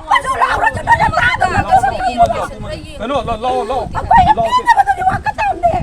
Masuk lah orang tu dah tak ada. Ano, lau. Apa yang kita betul ni wak kata ni.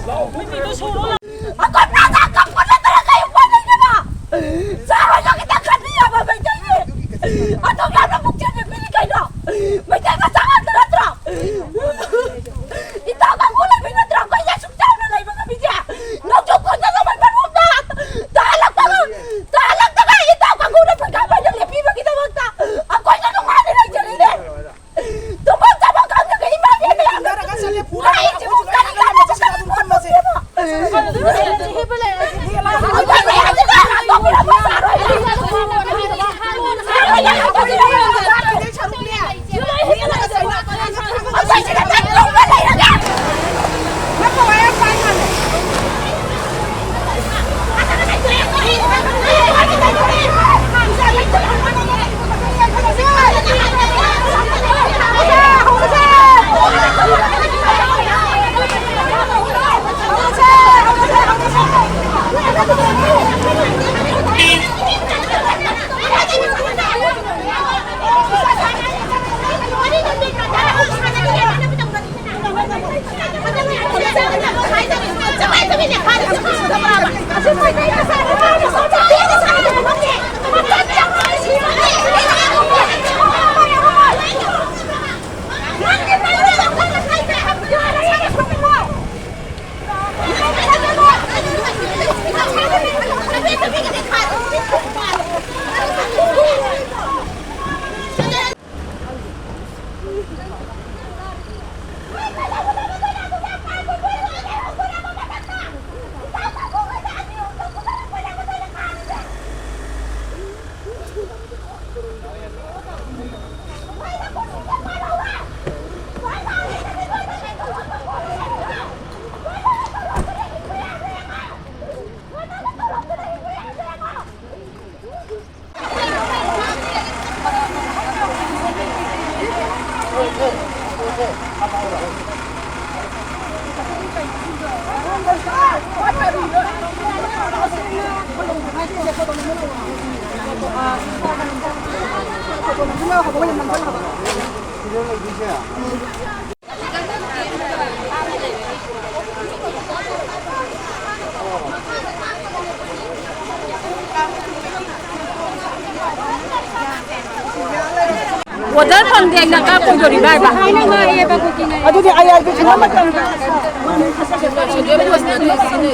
Lau. Aku tak cakap pada tenaga yang pada ni mah. Seharusnya kita akan diam apa ini. Atau kita bukti pilih kaya. Macam sangat terang. Kita akan boleh bina terang kaya sudah na lagi mga bija. Nagjuko na naman panuta. Talak tangan kita akan guna pagkapan ng lipi kita magta. Ako ay nanunganin ang sarili. Tumbang sa mga kang nag-imagine niya. Lain si Bukka ni ka na sa kalimutan mo siya mo. Wadah pandai nak apa jadi dah bah. Aduh dia ayah itu cuma macam. Dia bos nanti sini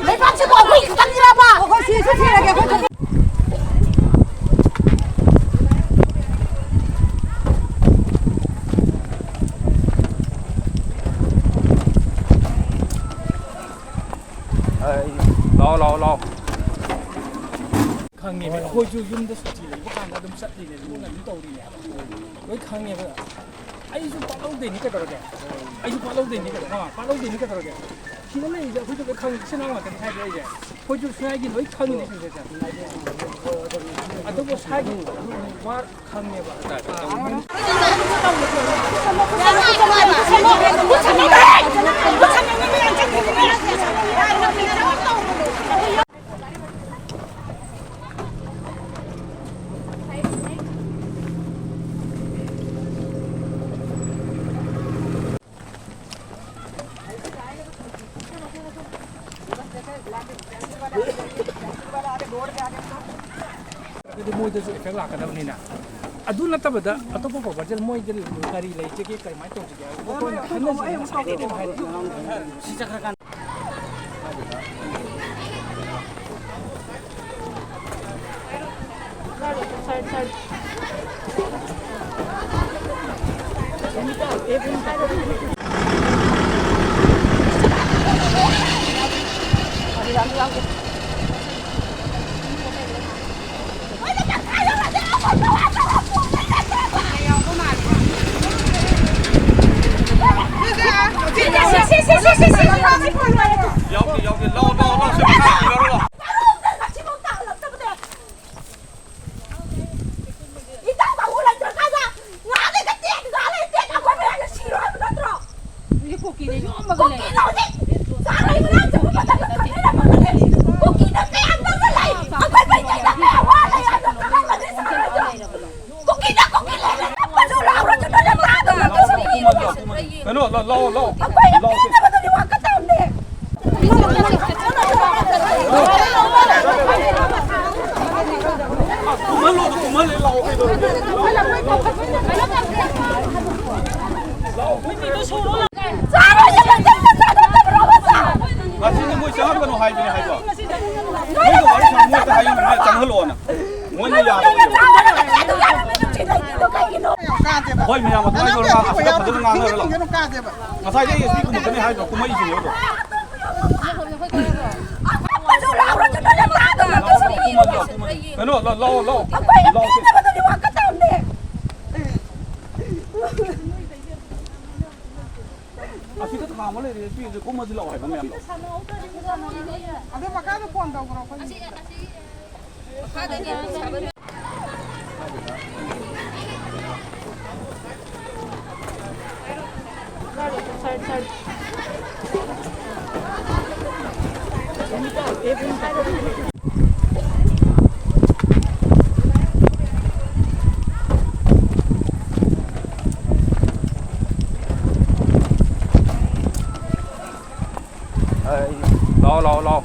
lepas tu kau pergi kita kira apa? Kau sini lagi aku. lau. 강님이 호주 윤도 수지를 이거 하나 좀 쌌지네 이거 좀 떠오르네 왜 강님이 아이좀 팔로우 되니까 그러게 아이좀 팔로우 되니까 팔로우 되니까 그러게 지금은 이제 호주 강 신앙 같은 타입이야 이제 호주 수학이 너희 강이네 그래서 아또 사기 와 강님 Itu mau itu efek lah kadang ni nak. ꯑꯗꯨ ꯅꯠꯇꯕꯗ ꯑꯇꯣꯞꯄ ꯄ꯭ꯔꯣꯄꯔꯇꯤ ꯃꯣꯏꯗ ꯀꯔꯤ ꯂꯩꯖꯒꯦ ꯀꯔꯝꯃꯥꯏꯅ ꯇꯧꯖꯒꯦ ꯑꯩꯈꯣꯏꯅ ꯈꯟꯅꯁꯤ ꯉꯁꯥꯏꯗꯩ ꯑꯗꯨꯝ ꯍꯥꯏꯔꯤ ꯁꯤ ꯆꯠꯈ꯭ꯔꯀꯥꯟꯗ 여기 러 세. 그노 러 마치는 뭐 이상한 거는 하이비네 하이바. 이거 말이 잘못했다 하이면 말 장을로나. 뭐냐 야. 거의 그냥 뭐 거기 걸어 가서 받는 거 하는 거. 마사이제 이거 뭐 그네 하이도 kuma 이지 요도. 그노 러 아시도 다 몰래 이제 꼬마질라고 해 보면. 아들 막가도 본다고 그러고. 러 Hãy subscribe cho kênh Ghiền Mì Gõ để không bỏ lỡ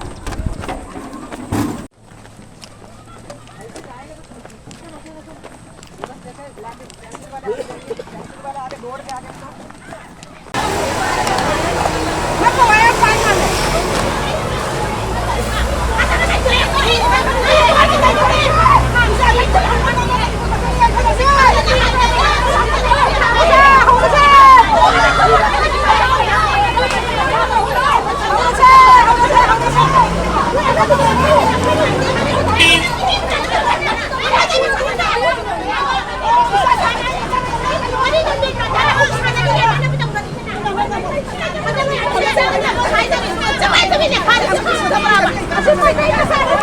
những video hấp dẫn.